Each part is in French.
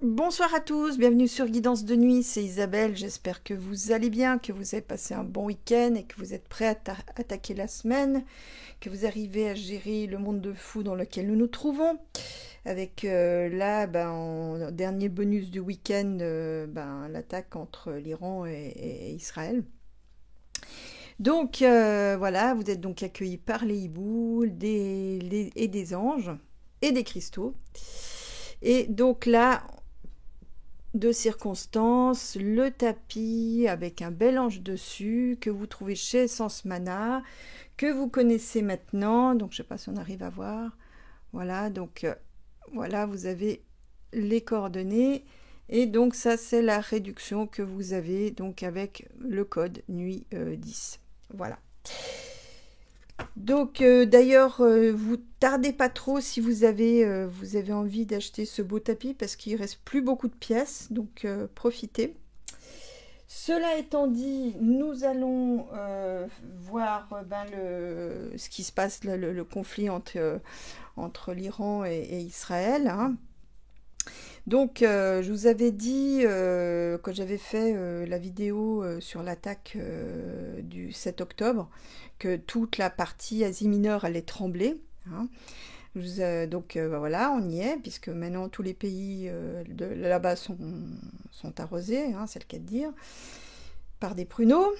Bonsoir à tous, bienvenue sur Guidance de nuit, c'est Isabelle, j'espère que vous allez bien, que vous avez passé un bon week-end et que vous êtes prêts à attaquer la semaine, que vous arrivez à gérer le monde de fou dans lequel nous nous trouvons, avec là, en dernier bonus du week-end, l'attaque entre l'Iran et Israël. Donc voilà, vous êtes donc accueillis par les hiboux et des anges et des cristaux. Et donc là, de circonstances, le tapis avec un bel ange dessus que vous trouvez chez Essence Mana, que vous connaissez maintenant. Donc je ne sais pas si on arrive à voir. Voilà, donc voilà, vous avez les coordonnées. Et donc ça, c'est la réduction que vous avez donc avec le code nuit 10. Voilà. Donc d'ailleurs, vous tardez pas trop si vous avez envie d'acheter ce beau tapis parce qu'il reste plus beaucoup de pièces, donc profitez. Cela étant dit, nous allons voir ce qui se passe, le conflit entre l'Iran et Israël. Hein. Donc, je vous avais dit, quand j'avais fait la vidéo sur l'attaque du 7 octobre, que toute la partie Asie mineure allait trembler. Hein. Voilà, on y est, puisque maintenant tous les pays de là-bas sont arrosés, hein, c'est le cas de dire, par des pruneaux.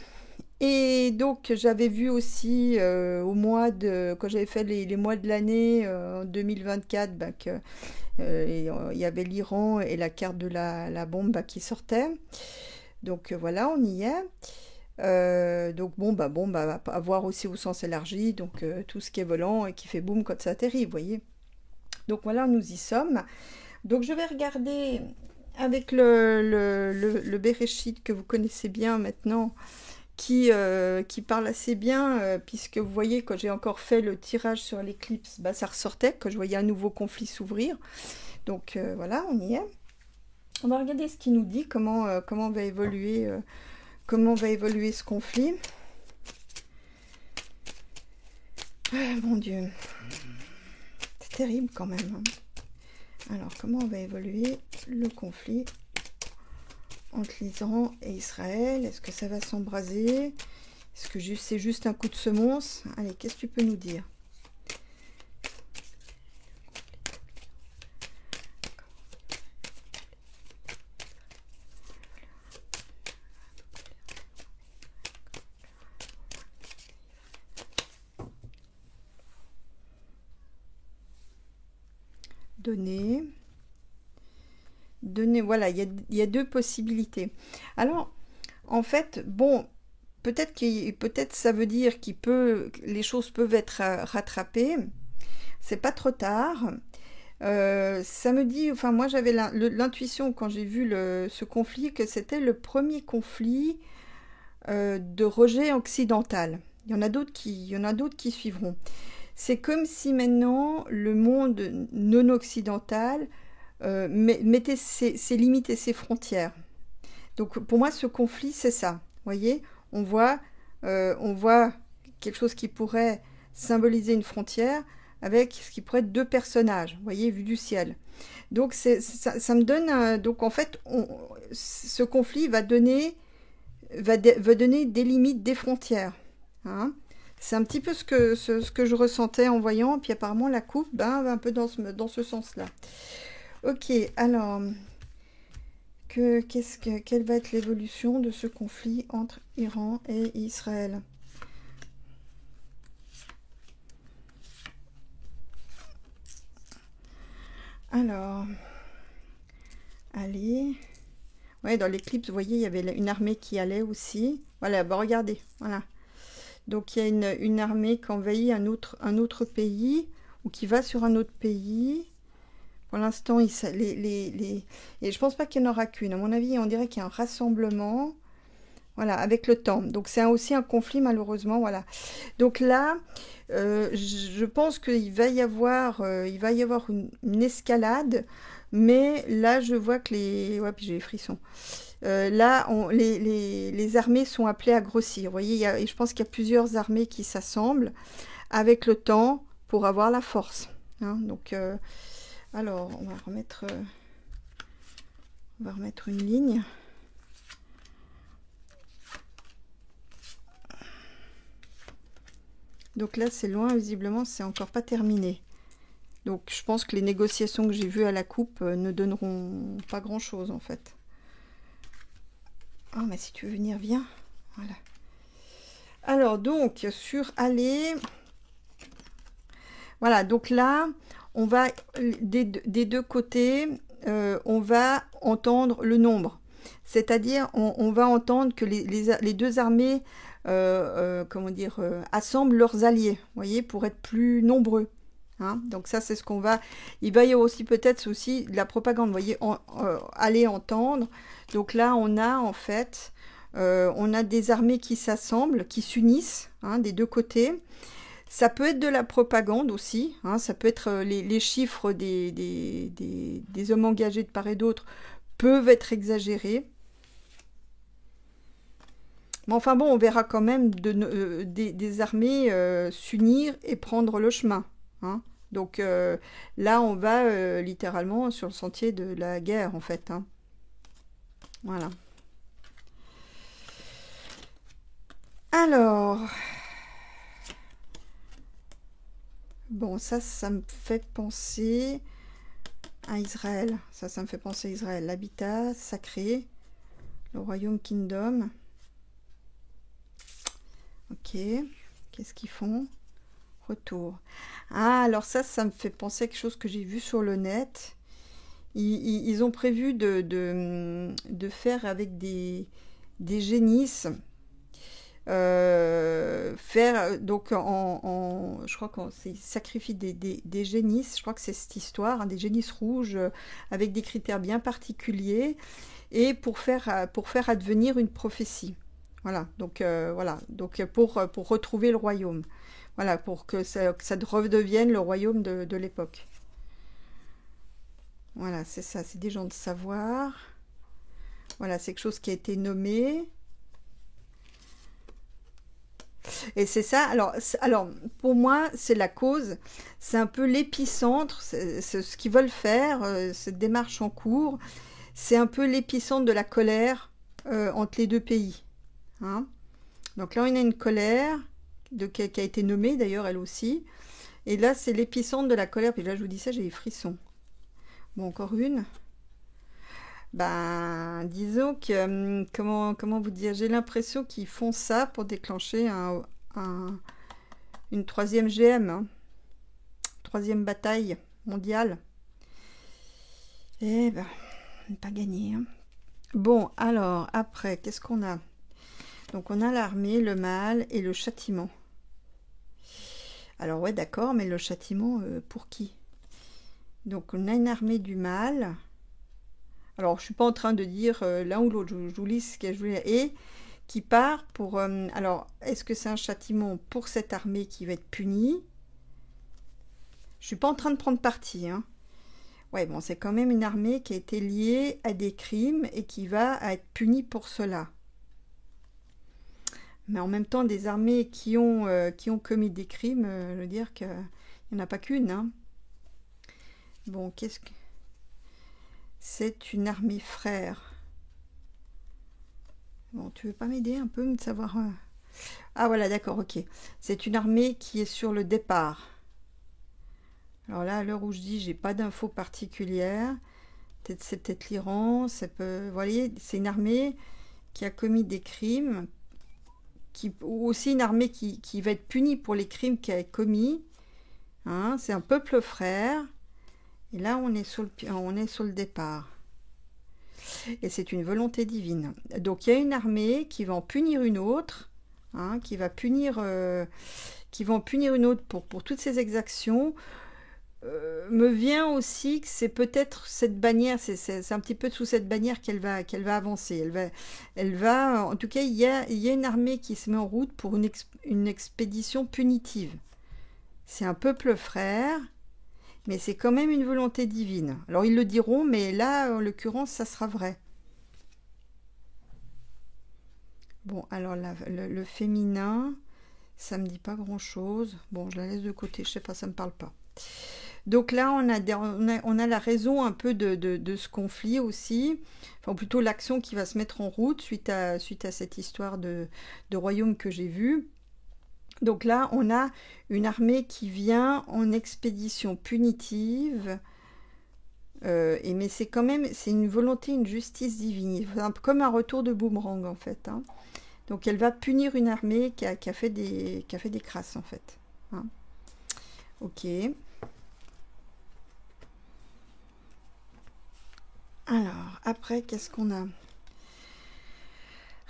Et donc j'avais vu aussi quand j'avais fait les mois de l'année en 2024, il y avait l'Iran et la carte de la bombe qui sortait. Donc voilà, on y est. Donc à voir aussi au sens élargi, donc tout ce qui est volant et qui fait boum quand ça atterrit, vous voyez. Donc voilà, nous y sommes. Donc je vais regarder avec le Bereshit que vous connaissez bien maintenant, qui parle assez bien, puisque vous voyez, quand j'ai encore fait le tirage sur l'éclipse, ça ressortait, que je voyais un nouveau conflit s'ouvrir. Donc voilà, on y est. On va regarder ce qu'il nous dit, comment va évoluer ce conflit. Mon Dieu, c'est terrible quand même. Hein. Alors, comment va évoluer le conflit entre l'Iran et Israël? Est-ce que ça va s'embraser? Est-ce que c'est juste un coup de semonce? Allez, qu'est-ce que tu peux nous dire? Donner, voilà, il y a deux possibilités. Alors, en fait, bon, peut-être ça veut dire les choses peuvent être rattrapées. C'est pas trop tard. Ça me dit, enfin moi j'avais l'intuition quand j'ai vu ce conflit que c'était le premier conflit de rejet occidental. Il y en a d'autres qui suivront. C'est comme si maintenant le monde non occidental mettait ses limites et ses frontières. Donc pour moi ce conflit c'est ça. Vous voyez, on voit quelque chose qui pourrait symboliser une frontière avec ce qui pourrait être deux personnages, vous voyez, vu du ciel. Donc ça me donne donc en fait ce conflit va donner des limites, des frontières. Hein. C'est un petit peu ce que je ressentais en voyant, puis apparemment la coupe va un peu dans ce sens-là. Ok, alors, quelle va être l'évolution de ce conflit entre Iran et Israël? Alors, allez. Ouais, dans l'éclipse, vous voyez, il y avait une armée qui allait aussi. Voilà, regardez, voilà. Donc il y a une armée qui envahit un autre pays, ou qui va sur un autre pays. Pour l'instant, et je pense pas qu'il n'y en aura qu'une. À mon avis, on dirait qu'il y a un rassemblement. Voilà, avec le temps. Donc c'est aussi un conflit, malheureusement. Voilà. Donc là, je pense qu'il va y avoir, une escalade. Mais là, je vois que ouais, puis j'ai les frissons. Là, les armées sont appelées à grossir. Vous voyez, et je pense qu'il y a plusieurs armées qui s'assemblent avec le temps pour avoir la force. Hein. Donc, alors, on va remettre On va remettre une ligne. Donc là, c'est loin, visiblement, c'est encore pas terminé. Donc je pense que les négociations que j'ai vues à la coupe ne donneront pas grand-chose, en fait. Oh, mais si tu veux venir, viens. Voilà. Alors, donc, sur aller... Voilà, donc là, on va, des deux côtés, on va entendre le nombre. C'est-à-dire, on va entendre que les deux armées, comment dire, assemblent leurs alliés, vous voyez, pour être plus nombreux. Hein. Donc ça, c'est ce qu'on va... Il va y avoir aussi peut-être aussi de la propagande, vous voyez, aller entendre. Donc là, on a en fait, on a des armées qui s'assemblent, qui s'unissent, hein, des deux côtés. Ça peut être de la propagande aussi, hein, ça peut être les chiffres des hommes engagés de part et d'autre peuvent être exagérés. Mais enfin bon, on verra quand même des armées s'unir et prendre le chemin. Hein. Donc là, on va littéralement sur le sentier de la guerre, en fait. Hein. Voilà. Alors... Bon, ça me fait penser à Israël. Ça me fait penser à Israël. L'habitat sacré, le royaume kingdom. Ok. Qu'est-ce qu'ils font? Retour. Ah, alors ça me fait penser à quelque chose que j'ai vu sur le net. Ils ont prévu de faire avec des génisses. Faire donc je crois qu'on sacrifie des génisses, je crois que c'est cette histoire, hein, des génisses rouges avec des critères bien particuliers et pour faire advenir une prophétie. Voilà, donc pour retrouver le royaume. Voilà, pour que ça redevienne le royaume de l'époque. Voilà, c'est ça, c'est des gens de savoir. Voilà, c'est quelque chose qui a été nommé. Et c'est ça, alors pour moi, c'est la cause, c'est un peu l'épicentre, c'est ce qu'ils veulent faire, cette démarche en cours, c'est un peu l'épicentre de la colère entre les deux pays. Hein. Donc là, on a une colère qui a été nommée d'ailleurs, elle aussi, et là, c'est l'épicentre de la colère, puis là, je vous dis ça, j'ai des frissons. Bon, encore une. Ben, disons que, comment vous dire, j'ai l'impression qu'ils font ça pour déclencher une troisième GM, hein, troisième bataille mondiale. Eh ben, pas gagné. Hein. Bon, alors, après, qu'est-ce qu'on a? Donc, on a l'armée, le mal et le châtiment. Alors, ouais, d'accord, mais le châtiment, pour qui? Donc, on a une armée du mal... Alors, je ne suis pas en train de dire l'un ou l'autre, je vous lis ce que je voulais. Et qui part pour... alors, est-ce que c'est un châtiment pour cette armée qui va être punie? Je ne suis pas en train de prendre parti. Hein. Ouais, bon, c'est quand même une armée qui a été liée à des crimes et qui va être punie pour cela. Mais en même temps, des armées qui ont commis des crimes, je veux dire qu'il n'y en a pas qu'une. Hein. Bon, qu'est-ce que... C'est une armée frère. Bon, tu veux pas m'aider un peu, de savoir... Ah voilà, d'accord, ok. C'est une armée qui est sur le départ. Alors là, à l'heure où je dis, j'ai pas d'infos particulières. C'est peut-être l'Iran, ça peut... Vous voyez, c'est une armée qui a commis des crimes, ou aussi une armée qui va être punie pour les crimes qu'elle a commis. Hein, c'est un peuple frère. Et là, on est sur le départ. Et c'est une volonté divine. Donc, il y a une armée qui va en punir une autre, hein, qui va en punir une autre pour toutes ces exactions. Me vient aussi que c'est peut-être cette bannière, c'est un petit peu sous cette bannière qu'elle va avancer. Elle va, en tout cas, il y a une armée qui se met en route pour une expédition punitive. C'est un peuple frère. Mais c'est quand même une volonté divine. Alors ils le diront, mais là, en l'occurrence, ça sera vrai. Bon, alors le féminin, ça me dit pas grand-chose. Bon, je la laisse de côté, je sais pas, ça me parle pas. Donc là, on a la raison un peu de ce conflit aussi, enfin plutôt l'action qui va se mettre en route suite à cette histoire de royaume que j'ai vue. Donc là, on a une armée qui vient en expédition punitive, mais c'est quand même, c'est une volonté, une justice divine, comme un retour de boomerang en fait, hein. Donc elle va punir une armée qui a fait des crasses en fait, hein. Ok. Alors, après, qu'est-ce qu'on a?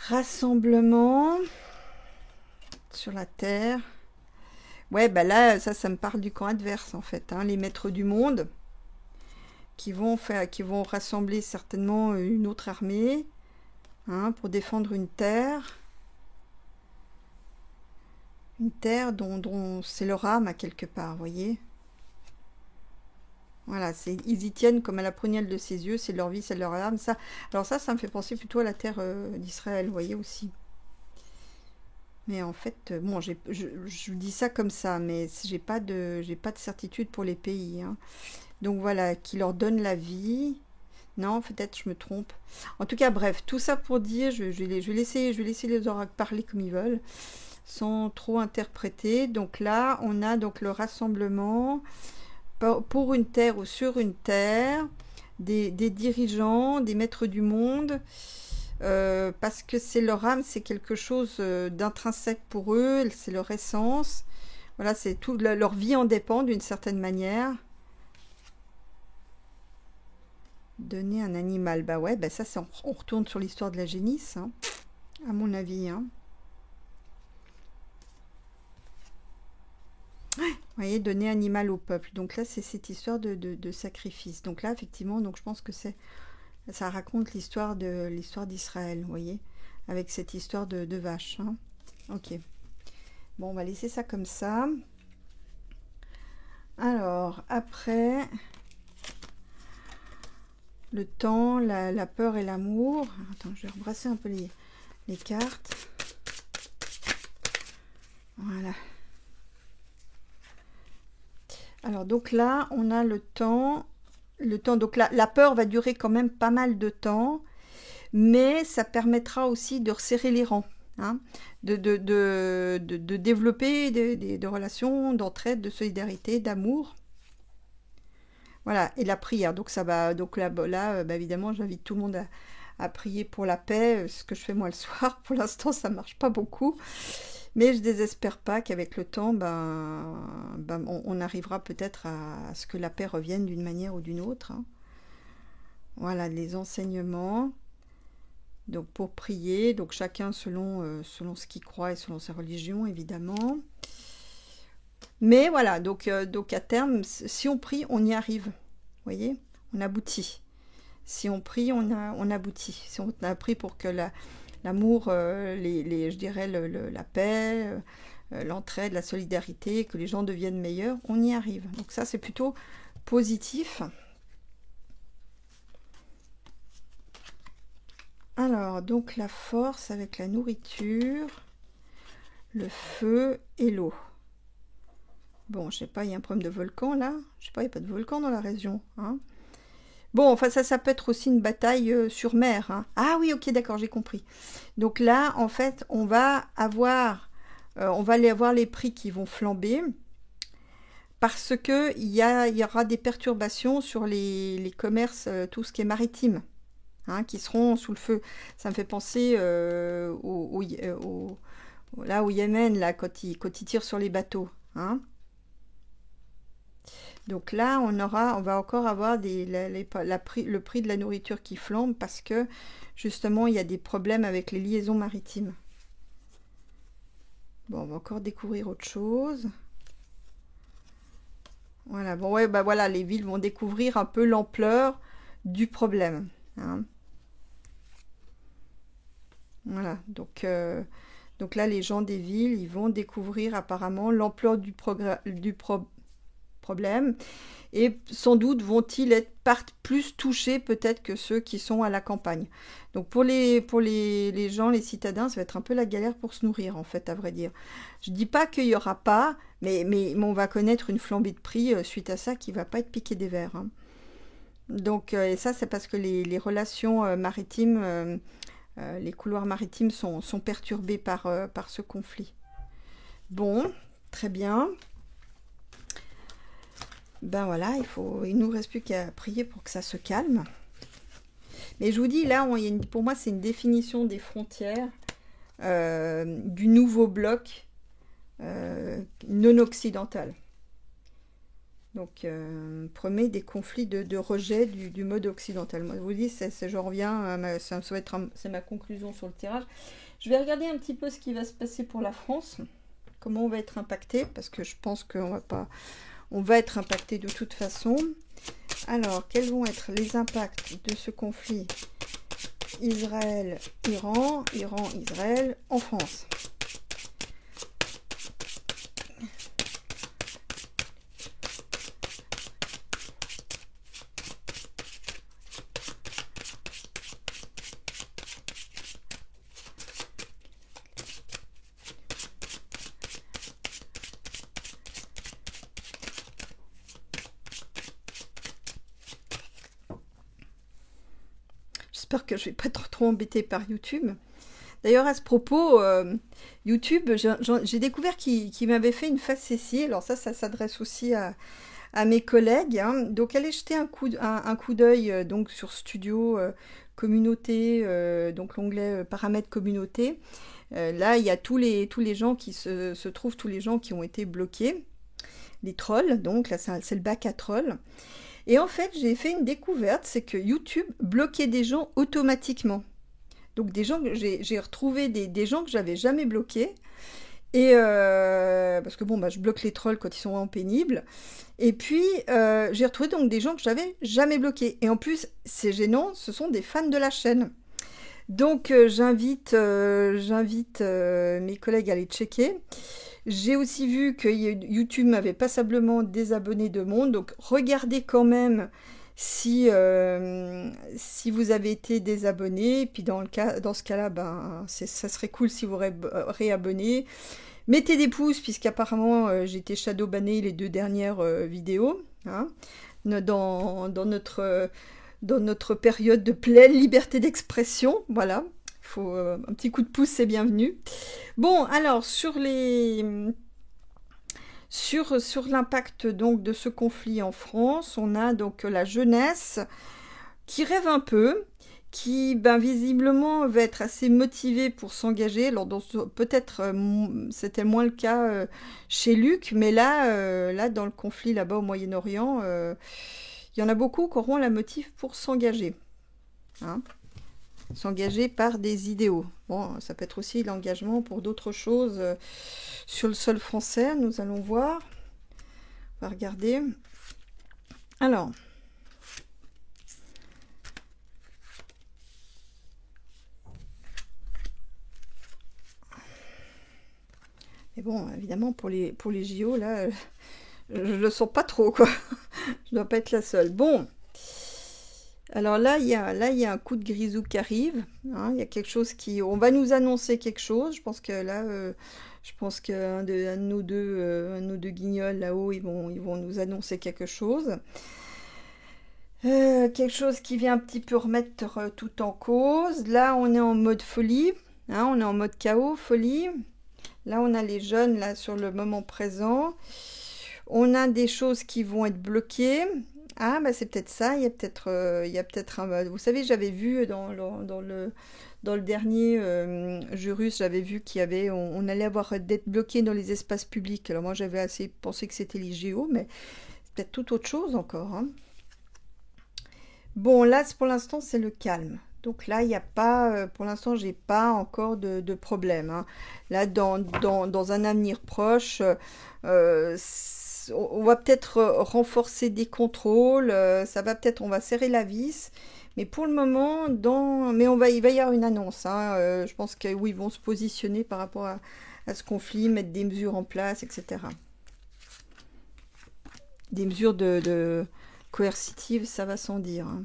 Rassemblement sur la Terre. Ouais, bah là, ça me parle du camp adverse, en fait, hein. Les maîtres du monde qui vont rassembler certainement une autre armée, hein, pour défendre une terre. Une terre dont c'est leur âme, à quelque part, vous voyez? Voilà, ils y tiennent comme à la prunelle de ses yeux, c'est leur vie, c'est leur âme. Ça, alors ça me fait penser plutôt à la terre d'Israël, vous voyez aussi. Mais en fait, bon, je dis ça comme ça, mais j'ai pas de certitude pour les pays, hein. Donc voilà, qui leur donne la vie. Non, peut-être je me trompe. En tout cas, bref, tout ça pour dire, je vais laisser les oracles parler comme ils veulent, sans trop interpréter. Donc là, on a donc le rassemblement pour une terre ou sur une terre, des dirigeants, des maîtres du monde, parce que c'est leur âme, c'est quelque chose d'intrinsèque pour eux, c'est leur essence. Voilà, c'est tout, leur vie en dépend d'une certaine manière. Donner un animal, bah ouais, bah ça, on retourne sur l'histoire de la génisse, hein, à mon avis, hein. Vous voyez, donner animal au peuple. Donc là, c'est cette histoire de sacrifice. Donc là, effectivement, donc je pense que ça raconte l'histoire d'Israël, vous voyez, avec cette histoire de vache, hein. Ok. Bon, on va laisser ça comme ça. Alors, après, le temps, la peur et l'amour. Attends, je vais rebrasser un peu les cartes. Voilà. Alors, donc là, on a le temps. Donc la peur va durer quand même pas mal de temps, mais ça permettra aussi de resserrer les rangs, hein, de développer des relations d'entraide, de solidarité, d'amour. Voilà, et la prière. Donc ça va, donc là, bah, évidemment, j'invite tout le monde à prier pour la paix, ce que je fais moi le soir. Pour l'instant, ça marche pas beaucoup. Mais je désespère pas qu'avec le temps, on arrivera peut-être à ce que la paix revienne d'une manière ou d'une autre, hein. Voilà, les enseignements. Donc pour prier, donc chacun selon ce qu'il croit et selon sa religion, évidemment. Mais voilà, donc à terme, si on prie, on y arrive. Vous voyez, on aboutit. Si on prie, on aboutit. Si on a pris pour que l'amour, je dirais la paix, l'entraide, la solidarité, que les gens deviennent meilleurs, on y arrive. Donc ça, c'est plutôt positif. Alors, donc la force avec la nourriture, le feu et l'eau. Bon, je sais pas, il y a un problème de volcan là. Je sais pas, il n'y a pas de volcan dans la région, hein. Bon, enfin ça peut être aussi une bataille sur mer, hein. Ah oui, ok, d'accord, j'ai compris. Donc là, en fait, on va aller avoir les prix qui vont flamber parce que il y aura des perturbations sur les commerces, tout ce qui est maritime, hein, qui seront sous le feu. Ça me fait penser là au Yémen, là, quand ils tirent sur les bateaux, hein. Donc là, on va encore avoir le prix de la nourriture qui flambe parce que justement, il y a des problèmes avec les liaisons maritimes. Bon, on va encore découvrir autre chose. Voilà, bon, ouais, bah voilà, les villes vont découvrir un peu l'ampleur du problème, hein. Voilà, donc là, les gens des villes, ils vont découvrir apparemment l'ampleur du problème. problème. Et sans doute vont-ils être plus touchés peut-être que ceux qui sont à la campagne. Donc pour les gens, les citadins, ça va être un peu la galère pour se nourrir, en fait, à vrai dire. Je dis pas qu'il n'y aura pas, mais on va connaître une flambée de prix suite à ça qui va pas être piqué des vers. Hein. Donc, et ça, c'est parce que les relations maritimes, les couloirs maritimes sont perturbés par ce conflit. Bon, très bien. Ben voilà, il nous reste plus qu'à prier pour que ça se calme. Mais je vous dis, là, pour moi, c'est une définition des frontières du nouveau bloc non occidental. Donc, promet des conflits de rejet du mode occidental. Moi, je vous dis, j'en reviens, c'est ma conclusion sur le tirage. Je vais regarder un petit peu ce qui va se passer pour la France, comment on va être impacté, parce que je pense qu'on va pas... On va être impacté de toute façon. Alors, quels vont être les impacts de ce conflit Israël-Iran, Iran-Israël en France? J'espère que je vais pas être trop embêtée par YouTube. D'ailleurs, à ce propos, YouTube, j'ai découvert qu'il m'avait fait une facétie. Alors ça s'adresse aussi à mes collègues. Hein. Donc, allez jeter un coup d'œil donc sur Studio Communauté, donc l'onglet Paramètres Communauté. Là, il y a tous les gens qui se trouvent, tous les gens qui ont été bloqués. Les trolls, donc là, c'est le bac à trolls. Et en fait, j'ai fait une découverte, c'est que YouTube bloquait des gens automatiquement. Donc des gens, j'ai retrouvé des gens que j'avais jamais bloqués. Et parce que bon, bah, je bloque les trolls quand ils sont vraiment pénibles. Et puis, j'ai retrouvé donc des gens que j'avais jamais bloqués. Et en plus, c'est gênant, ce sont des fans de la chaîne. Donc, j'invite mes collègues à les checker. J'ai aussi vu que YouTube m'avait passablement désabonné de monde, donc regardez quand même si vous avez été désabonné. Et puis dans ce cas-là, ben, ça serait cool si vous réabonnez. Mettez des pouces, puisqu'apparemment j'ai été shadowbanné les 2 dernières vidéos, hein, dans notre période de pleine liberté d'expression, voilà. Faut, un petit coup de pouce, c'est bienvenu. Bon, alors, sur l'impact donc de ce conflit en France, on a donc la jeunesse qui rêve un peu, qui ben, visiblement va être assez motivée pour s'engager. Alors peut-être c'était moins le cas chez Luc, mais là dans le conflit là-bas au Moyen-Orient, il y en a beaucoup qui auront la motive pour s'engager. Hein, s'engager par des idéaux. Bon, ça peut être aussi l'engagement pour d'autres choses sur le sol français. Nous allons voir. On va regarder. Alors. Mais bon, évidemment, pour les JO, là, je le sens pas trop, quoi. Je dois pas être la seule. Bon. Alors là, il y a un coup de grisou qui arrive. Hein, il y a quelque chose qui... On va nous annoncer quelque chose. Je pense que là, qu'un de nos deux guignols là-haut, ils vont nous annoncer quelque chose. Quelque chose qui vient un petit peu remettre tout en cause. Là, on est en mode folie. Hein, on est en mode chaos, folie. Là, on a les jeunes là sur le moment présent. On a des choses qui vont être bloquées. Ah, bah c'est peut-être ça, il y a peut-être un... Vous savez, j'avais vu dans le dernier Jurus, j'avais vu on allait avoir d'être bloqué dans les espaces publics. Alors moi, j'avais assez pensé que c'était les JO, mais c'est peut-être tout autre chose encore. Hein. Bon, là, pour l'instant, c'est le calme. Donc là, il n'y a pas, pour l'instant, j'ai pas encore de problème. Hein. Là, dans un avenir proche, on va peut-être renforcer des contrôles, on va serrer la vis, mais pour le moment, il va y avoir une annonce. Hein, je pense que oui, ils vont se positionner par rapport à ce conflit, mettre des mesures en place, etc. des mesures de coercitives, ça va sans dire, hein.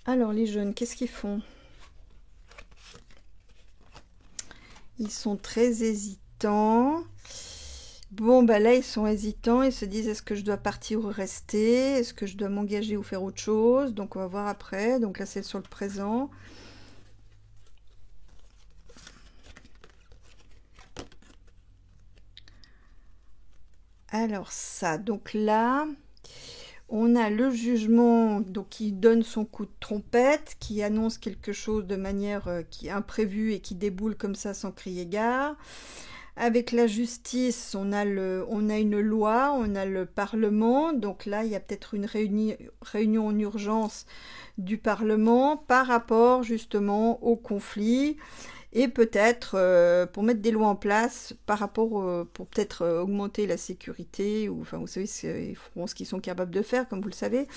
Alors, les jeunes, qu'est-ce qu'ils font? Ils sont très hésitants. Bon, bah là, ils sont hésitants. Ils se disent, est-ce que je dois partir ou rester? Est-ce que je dois m'engager ou faire autre chose? Donc, on va voir après. Donc là, c'est sur le présent. Alors, ça. Donc là... On a le jugement donc, qui donne son coup de trompette, qui annonce quelque chose de manière qui est imprévue et qui déboule comme ça sans crier gare. Avec la justice, on a une loi, on a le Parlement. Donc là, il y a peut-être une réunion en urgence du Parlement par rapport justement au conflit. Et peut-être pour mettre des lois en place par rapport pour peut-être augmenter la sécurité ou enfin vous savez ils feront ce qu'ils sont capables de faire comme vous le savez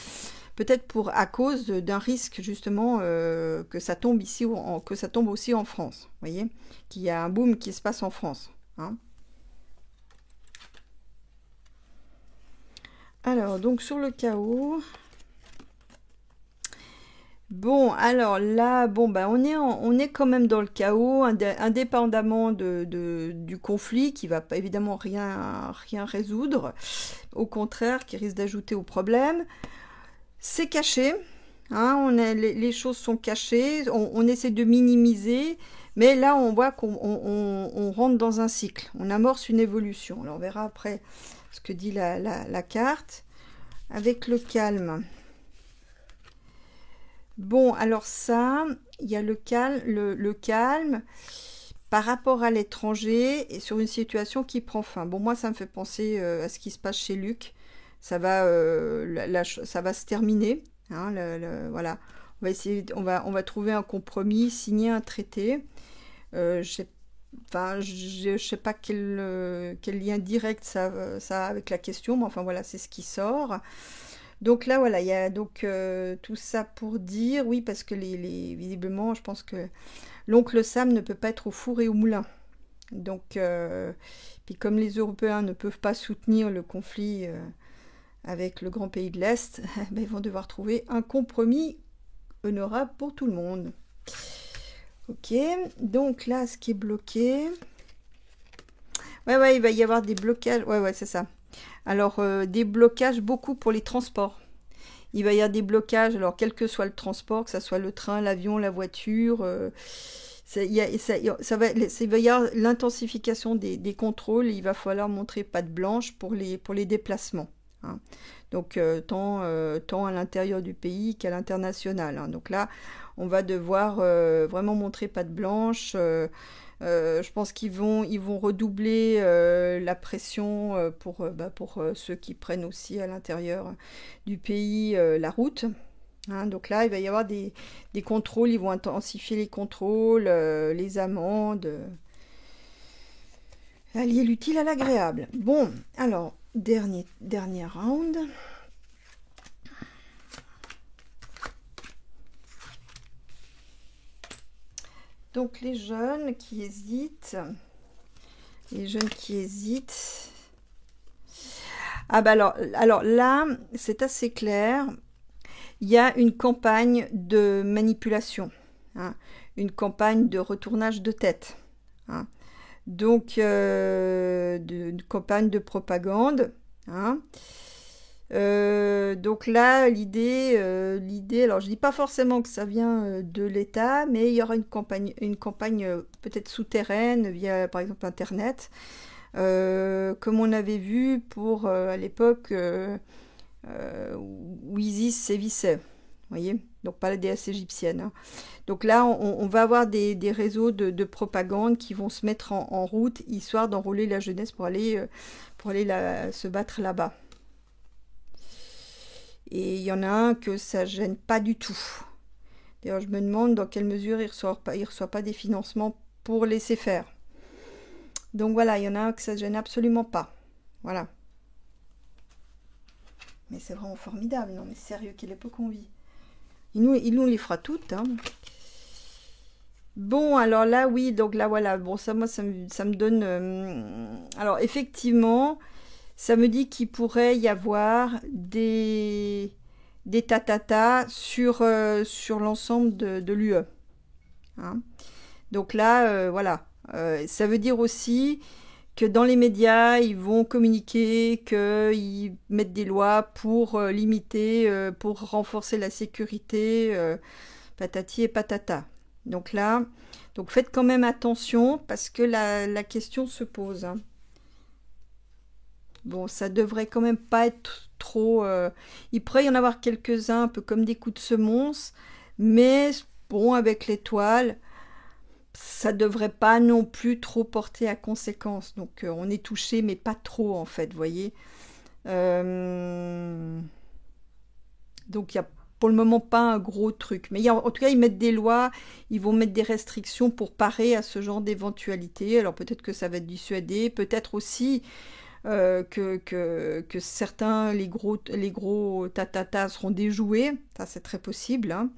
peut-être pour à cause d'un risque justement que ça tombe ici que ça tombe aussi en France, vous voyez qu'il y a un boom qui se passe en France, hein. Alors donc sur le chaos. Bon, alors là, bon, bah, on est quand même dans le chaos, indépendamment du conflit, qui va pas évidemment rien résoudre, au contraire, qui risque d'ajouter au problème. C'est caché, hein, les choses sont cachées, on essaie de minimiser, mais là, on voit qu'on rentre dans un cycle, on amorce une évolution. Alors, on verra après ce que dit la carte, avec le calme. Bon, alors ça, il y a le calme par rapport à l'étranger et sur une situation qui prend fin. Bon, moi, ça me fait penser à ce qui se passe chez Luc. Ça va, ça va se terminer, hein, voilà. On va essayer, on va trouver un compromis, signer un traité. Je sais pas quel lien direct ça a avec la question, mais enfin voilà, c'est ce qui sort. Donc là, voilà, il y a donc tout ça pour dire, oui, parce que visiblement, je pense que l'oncle Sam ne peut pas être au four et au moulin. Donc, puis comme les Européens ne peuvent pas soutenir le conflit avec le grand pays de l'Est, ben, ils vont devoir trouver un compromis honorable pour tout le monde. Ok, donc là, ce qui est bloqué... Ouais, il va y avoir des blocages. Ouais, c'est ça. Alors, des blocages beaucoup pour les transports. Il va y avoir des blocages, alors quel que soit le transport, que ce soit le train, l'avion, la voiture, ça va y avoir l'intensification des contrôles. Il va falloir montrer patte blanche pour les déplacements, hein. Donc, tant à l'intérieur du pays qu'à l'international, hein. Donc là, on va devoir vraiment montrer patte blanche. Je pense qu'ils vont redoubler la pression pour ceux qui prennent aussi à l'intérieur du pays la route, hein. Donc là, il va y avoir des contrôles, ils vont intensifier les contrôles, les amendes, allier l'utile à l'agréable. Bon, alors, dernier round. Donc les jeunes qui hésitent, ah bah alors là, c'est assez clair. Il y a une campagne de manipulation, hein, une campagne de retournage de tête, hein. Donc une campagne de propagande, hein. Donc là, l'idée, alors je dis pas forcément que ça vient de l'État, mais il y aura une campagne peut-être souterraine via, par exemple, Internet, comme on avait vu pour à l'époque où Isis sévissait, vous voyez, donc pas la déesse égyptienne, hein. Donc là, on va avoir des réseaux de propagande qui vont se mettre en route, histoire d'enrôler la jeunesse pour aller se battre là-bas. Et il y en a un que ça gêne pas du tout. D'ailleurs, je me demande dans quelle mesure il reçoit pas des financements pour laisser faire. Donc voilà, il y en a un que ça gêne absolument pas. Voilà. Mais c'est vraiment formidable, non mais sérieux, quelle époque on vit. Il nous les fera toutes, hein. Bon, alors là, oui, donc là, voilà. Bon, ça, moi, ça me donne... alors, effectivement, ça me dit qu'il pourrait y avoir des tatatas sur l'ensemble de l'UE. Hein. Donc là, voilà. Ça veut dire aussi que dans les médias, ils vont communiquer, qu'ils mettent des lois pour limiter, pour renforcer la sécurité, patati et patata. Donc là, donc faites quand même attention parce que la question se pose. Hein. Bon, ça devrait quand même pas être trop... il pourrait y en avoir quelques-uns, un peu comme des coups de semonce, mais bon, avec l'étoile, ça devrait pas non plus trop porter à conséquence. Donc on est touché, mais pas trop en fait, vous voyez. Euh, Donc il y a pour le moment pas un gros truc. Mais en tout cas, ils mettent des lois, ils vont mettre des restrictions pour parer à ce genre d'éventualité. Alors peut-être que ça va être dissuadé, peut-être aussi que certains, les gros tatatas seront déjoués. Ça, c'est très possible. Hein.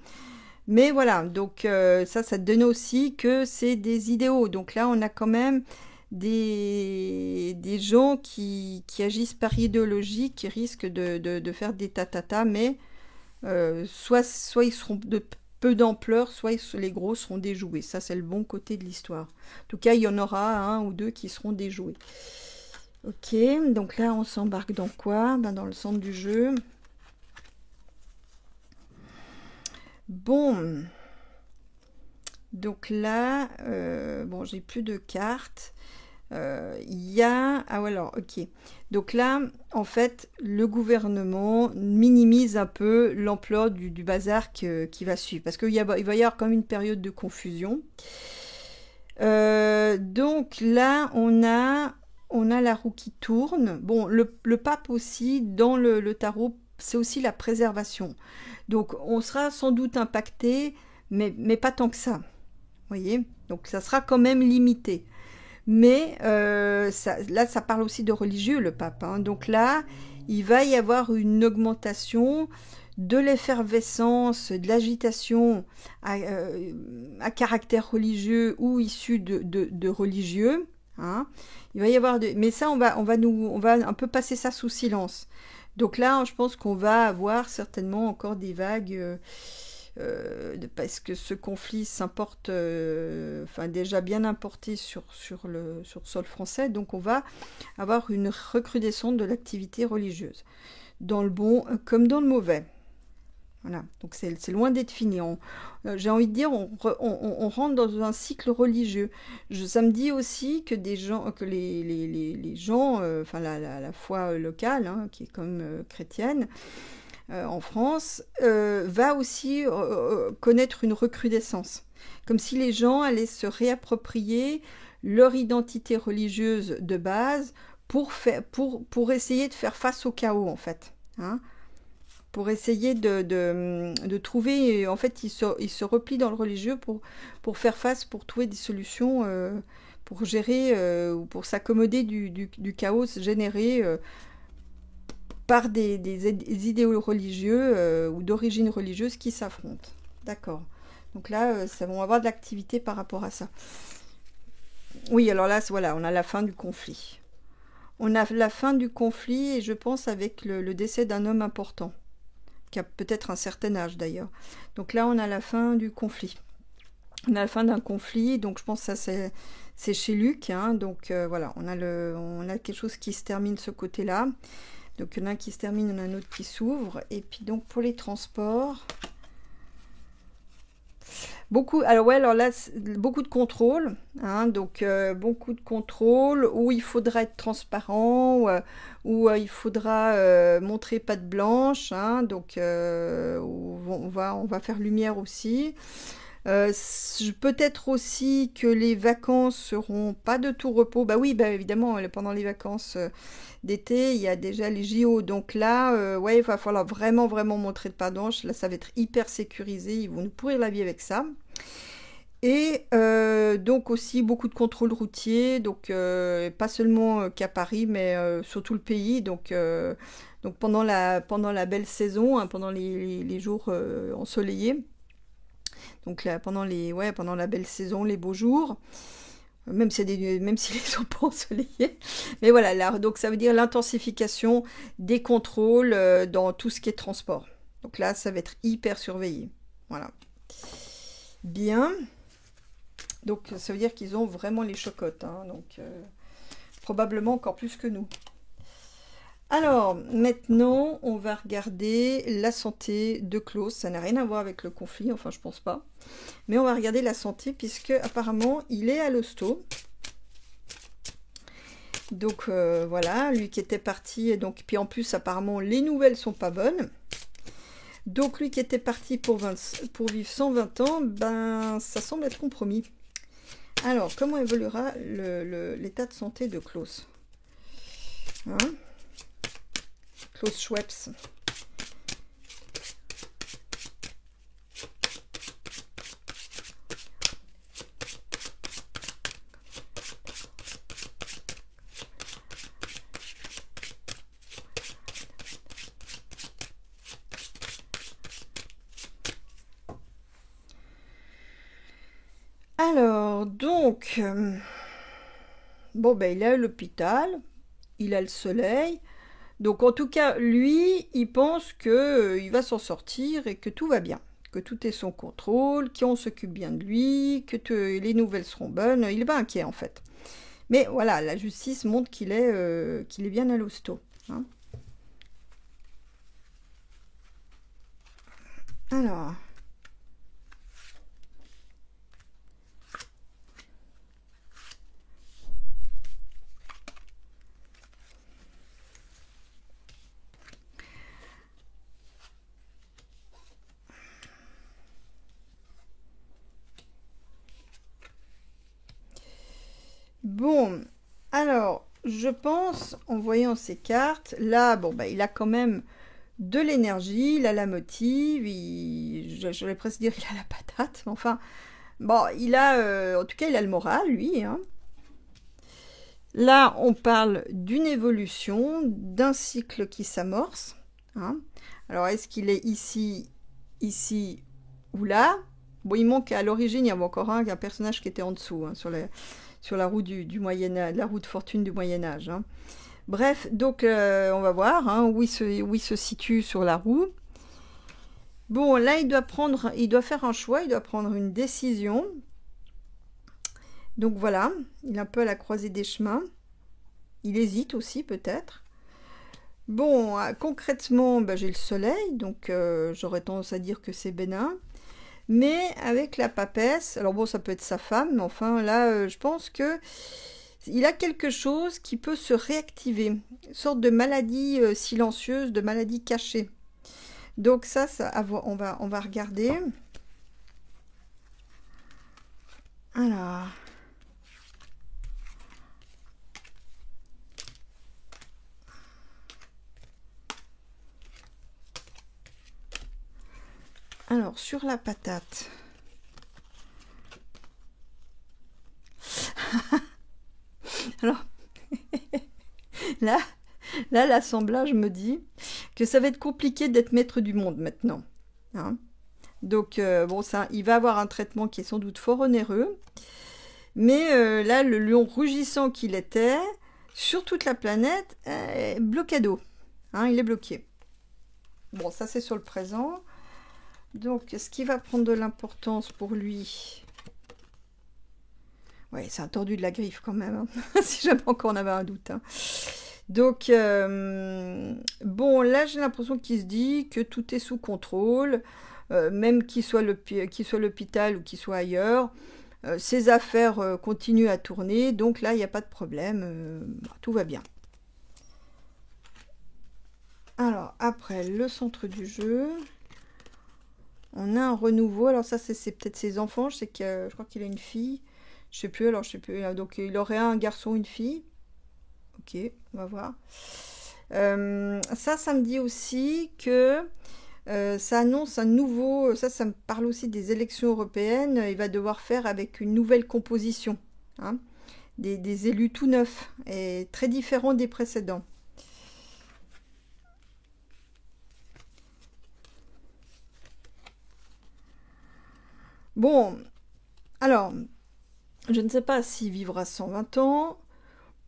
Mais voilà, donc ça donne aussi que c'est des idéaux. Donc là, on a quand même des gens qui agissent par idéologie, qui risquent de faire des tatatas, mais soit ils seront de peu d'ampleur, soit les gros seront déjoués. Ça, c'est le bon côté de l'histoire. En tout cas, il y en aura un ou deux qui seront déjoués. Ok, donc là, on s'embarque dans quoi? Ben, dans le centre du jeu. Bon, donc là, bon, j'ai plus de cartes. Il y a... Ah, ouais, alors, ok. Donc là, en fait, le gouvernement minimise un peu l'ampleur du bazar qui va suivre. Parce qu'il va y avoir comme une période de confusion. Donc là, on a la roue qui tourne. Bon, le pape aussi, dans le tarot, c'est aussi la préservation. Donc on sera sans doute impacté, mais pas tant que ça. Vous voyez? Donc ça sera quand même limité. Mais là, ça parle aussi de religieux, le pape. Hein. Donc là, il va y avoir une augmentation de l'effervescence, de l'agitation à caractère religieux ou issu de religieux. Hein. Il va y avoir mais ça, on va un peu passer ça sous silence. Donc là, je pense qu'on va avoir certainement encore des vagues. Parce que ce conflit s'importe, enfin déjà bien importé sur le sol français, donc on va avoir une recrudescence de l'activité religieuse, dans le bon comme dans le mauvais. Voilà, donc c'est loin d'être fini. J'ai envie de dire, on rentre dans un cycle religieux. Ça me dit aussi que des gens, que les gens, enfin la foi locale, hein, qui est comme chrétienne, en France, va aussi connaître une recrudescence. Comme si les gens allaient se réapproprier leur identité religieuse de base pour essayer de faire face au chaos, en fait. Hein, pour essayer de trouver... En fait, ils se replient dans le religieux pour faire face, pour trouver des solutions, pour gérer ou pour s'accommoder du chaos généré par des idéaux religieux ou d'origine religieuse qui s'affrontent. D'accord. Donc là, ça vont avoir de l'activité par rapport à ça. Oui, alors là, voilà, on a la fin du conflit. On a la fin du conflit, et je pense avec le décès d'un homme important, qui a peut-être un certain âge d'ailleurs. Donc là, on a la fin du conflit. On a la fin d'un conflit, donc je pense que ça c'est chez Luc. Hein, donc voilà, on a quelque chose qui se termine de ce côté-là. Donc il y en a un qui se termine, il y en a un autre qui s'ouvre. Et puis donc pour les transports, alors là, beaucoup de contrôle, hein, donc beaucoup de contrôle, où il faudra être transparent, où il faudra montrer patte blanche, hein, donc où on va faire lumière aussi. Peut-être aussi que les vacances seront pas de tout repos. Bah oui, bah évidemment, pendant les vacances d'été, il y a déjà les JO. Donc là, ouais, il va falloir vraiment, vraiment montrer de patte blanche. Là, ça va être hyper sécurisé. Ils vont nous pourrir la vie avec ça. Et donc aussi beaucoup de contrôle routier, donc pas seulement qu'à Paris, mais sur tout le pays. Donc Donc pendant la belle saison, hein, pendant les jours ensoleillés, donc là, pendant la belle saison, les beaux jours, même s'ils ne sont pas ensoleillés. Mais voilà, là, donc ça veut dire l'intensification des contrôles dans tout ce qui est transport. Donc là, ça va être hyper surveillé. Voilà. Bien. Donc ça veut dire qu'ils ont vraiment les chocottes, hein, donc probablement encore plus que nous. Alors maintenant on va regarder la santé de Klaus. Ça n'a rien à voir avec le conflit, enfin je pense pas. Mais on va regarder la santé puisque apparemment il est à l'hosto. Donc voilà, lui qui était parti, et donc puis en plus apparemment les nouvelles sont pas bonnes. Donc lui qui était parti pour vivre 120 ans, ben ça semble être compromis. Alors, comment évoluera l'état de santé de Klaus, hein? Klaus Schweppes. Alors, donc, bon, ben, il est à l'hôpital, il a le soleil. Donc, en tout cas, lui, il pense que il va s'en sortir et que tout va bien. Que tout est sous contrôle, qu'on s'occupe bien de lui, que les nouvelles seront bonnes. Il est pas inquiet, en fait. Mais voilà, la justice montre qu'il est bien à l'hosto, hein. Alors... Bon, alors, je pense, en voyant ces cartes, là, bon, bah, il a quand même de l'énergie, il a la motive, j'allais presque dire qu'il a la patate, mais enfin, bon, en tout cas, il a le moral, lui, hein. Là, on parle d'une évolution, d'un cycle qui s'amorce, hein. Alors, est-ce qu'il est ici, ici ou là? Bon, il manque à l'origine, il y avait encore un personnage qui était en dessous, hein, sur la roue du Moyen-Âge, la roue de fortune du Moyen-Âge, hein. Bref, donc on va voir, hein, où il se situe sur la roue. Bon, là, il doit faire un choix, il doit prendre une décision. Donc voilà, il est un peu à la croisée des chemins. Il hésite aussi, peut-être. Bon, concrètement, bah, j'ai le soleil, donc j'aurais tendance à dire que c'est bénin. Mais avec la papesse, alors bon, ça peut être sa femme, mais enfin, là, je pense que il a quelque chose qui peut se réactiver. Une sorte de maladie silencieuse, de maladie cachée. Donc ça on va regarder. Alors... Alors, sur la patate. Alors, là, l'assemblage me dit que ça va être compliqué d'être maître du monde maintenant, hein. Donc, bon, il va avoir un traitement qui est sans doute fort onéreux. Mais là, le lion rugissant qu'il était, sur toute la planète, blocado, hein, il est bloqué. Bon, ça c'est sur le présent. Donc, ce qui va prendre de l'importance pour lui... Ouais, c'est un tordu de la griffe quand même, hein. Si jamais encore on avait un doute, hein. Donc, bon, là j'ai l'impression qu'il se dit que tout est sous contrôle, même qu'il soit à l'hôpital ou qu'il soit ailleurs, ses affaires continuent à tourner, donc là il n'y a pas de problème, tout va bien. Alors, après, le centre du jeu... On a un renouveau, alors ça c'est peut-être ses enfants, je sais que je crois qu'il a une fille, je sais plus, alors je sais plus, donc il aurait un garçon, une fille. Ok, on va voir. Ça me dit aussi que ça annonce un nouveau, ça me parle aussi des élections européennes, il va devoir faire avec une nouvelle composition, hein, des élus tout neufs et très différents des précédents. Bon, alors, je ne sais pas s'il vivra 120 ans.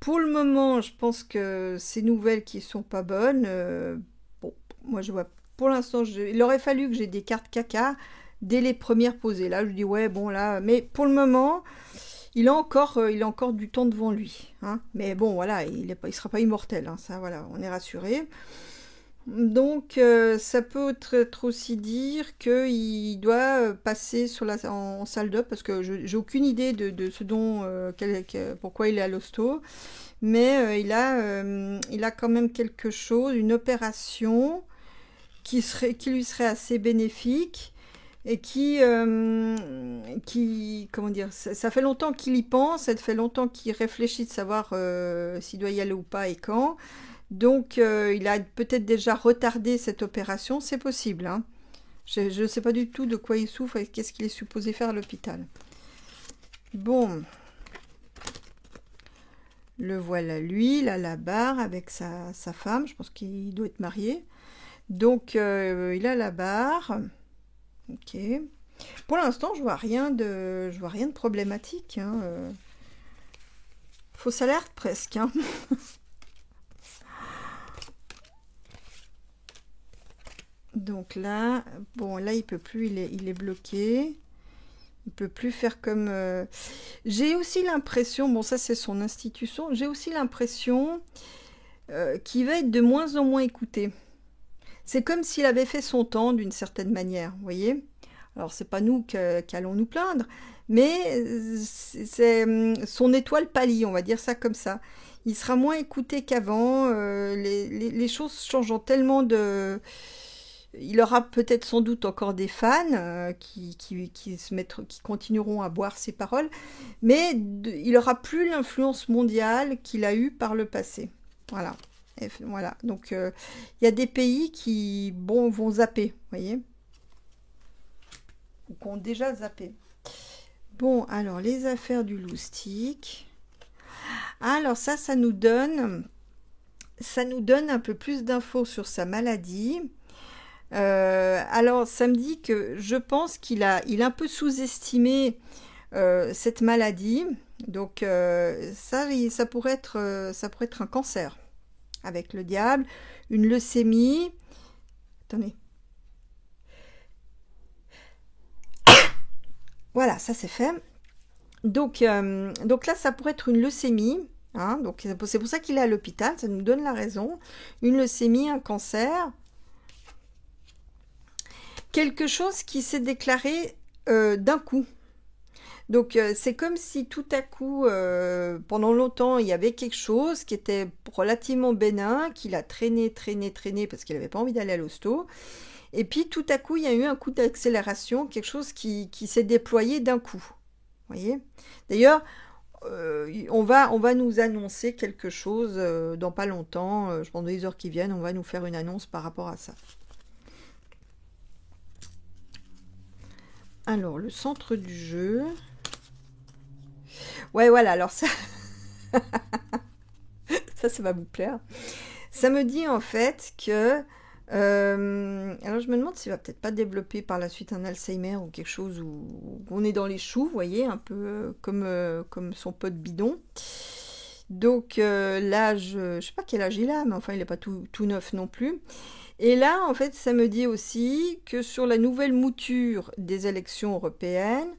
Pour le moment, je pense que ces nouvelles qui sont pas bonnes, bon, moi je vois, pour l'instant, il aurait fallu que j'ai des cartes caca dès les premières posées. Là, je dis ouais, bon là, mais pour le moment, il a encore du temps devant lui, hein. Mais bon, voilà, il sera pas immortel, hein, ça, voilà, on est rassuré. Donc, ça peut être aussi dire qu'il doit passer en salle d'op, parce que j'ai aucune idée de ce dont, pourquoi il est à l'hosto, mais il a quand même quelque chose, une opération qui lui serait assez bénéfique et comment dire, ça fait longtemps qu'il y pense, ça fait longtemps qu'il réfléchit de savoir s'il doit y aller ou pas et quand. Donc, il a peut-être déjà retardé cette opération, c'est possible, hein. Je ne sais pas du tout de quoi il souffre et qu'est-ce qu'il est supposé faire à l'hôpital. Bon, le voilà lui, là, la barre avec sa femme, je pense qu'il doit être marié. Donc, il a la barre. Ok. Pour l'instant, je vois rien de problématique, hein. Fausse alerte presque, hein. Donc là, bon, là, il peut plus, il est bloqué. Il peut plus faire comme... J'ai aussi l'impression, bon, ça c'est son institution, j'ai aussi l'impression qu'il va être de moins en moins écouté. C'est comme s'il avait fait son temps d'une certaine manière, vous voyez. Alors, c'est pas nous qu'allons nous plaindre, mais c'est son étoile pâlit, on va dire ça comme ça. Il sera moins écouté qu'avant, les choses changeant tellement de... Il aura peut-être sans doute encore des fans qui continueront à boire ses paroles, mais il n'aura plus l'influence mondiale qu'il a eue par le passé. Voilà. Voilà. Donc, il y a des pays qui bon, vont zapper, vous voyez, ou qui ont déjà zappé. Bon, alors, les affaires du loustic. Alors, ça nous donne un peu plus d'infos sur sa maladie. Alors, ça me dit que je pense il a un peu sous-estimé cette maladie. Donc, ça pourrait être un cancer avec le diable, une leucémie. Attendez. Voilà, ça c'est fait. Donc là, ça pourrait être une leucémie. Hein, donc c'est pour ça qu'il est à l'hôpital. Ça nous donne la raison. Une leucémie, un cancer. Quelque chose qui s'est déclaré d'un coup. Donc c'est comme si tout à coup, pendant longtemps, il y avait quelque chose qui était relativement bénin, qu'il a traîné, traîné, traîné parce qu'il n'avait pas envie d'aller à l'hosto. Et puis tout à coup, il y a eu un coup d'accélération, quelque chose qui s'est déployé d'un coup. Vous voyez? D'ailleurs, on va nous annoncer quelque chose dans pas longtemps. Je pense dans les heures qui viennent, on va nous faire une annonce par rapport à ça. Alors, le centre du jeu. Ouais, voilà, alors ça, ça va vous plaire. Ça me dit en fait que... alors je me demande s'il va peut-être pas développer par la suite un Alzheimer ou quelque chose où on est dans les choux, vous voyez, un peu comme son pote bidon. Donc l'âge, je sais pas quel âge il a, mais enfin il n'est pas tout neuf non plus. Et là, en fait, ça me dit aussi que sur la nouvelle mouture des élections européennes,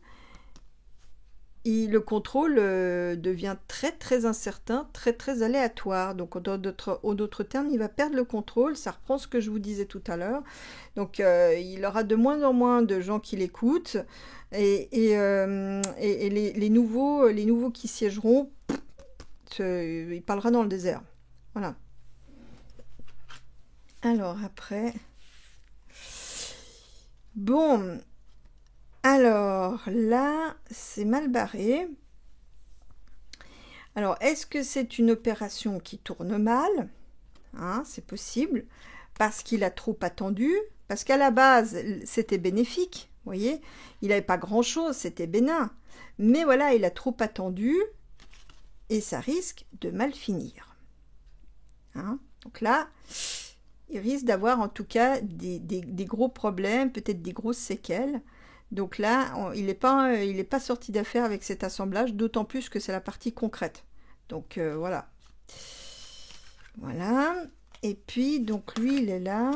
le contrôle devient très très incertain, très très aléatoire. Donc en d'autres termes, il va perdre le contrôle. Ça reprend ce que je vous disais tout à l'heure. Donc il aura de moins en moins de gens qui l'écoutent. Et les nouveaux qui siégeront, il parlera dans le désert. Voilà. Alors après... Bon, alors là, c'est mal barré. Alors, est-ce que c'est une opération qui tourne mal? Hein, c'est possible. Parce qu'il a trop attendu. Parce qu'à la base, c'était bénéfique. Vous voyez, il n'avait pas grand-chose, c'était bénin. Mais voilà, il a trop attendu. Et ça risque de mal finir. Hein, donc là, il risque d'avoir en tout cas des gros problèmes, peut-être des grosses séquelles. Donc là, il n'est pas sorti d'affaire avec cet assemblage, d'autant plus que c'est la partie concrète. Donc voilà. Voilà. Et puis, donc lui, il est là.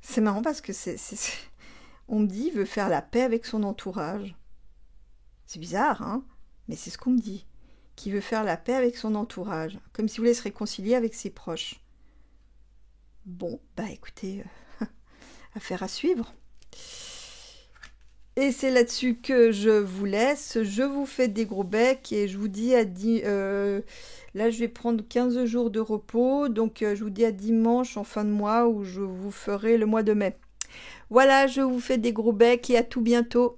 C'est marrant parce que on me dit, il veut faire la paix avec son entourage. C'est bizarre, hein? Mais c'est ce qu'on me dit. Qu'il veut faire la paix avec son entourage. Comme s'il voulait se réconcilier avec ses proches. Bon, bah écoutez, affaire à suivre. Et c'est là-dessus que je vous laisse. Je vous fais des gros becs et je vous dis à là, je vais prendre 15 jours de repos. Donc, je vous dis à dimanche en fin de mois où je vous ferai le mois de mai. Voilà, je vous fais des gros becs et à tout bientôt.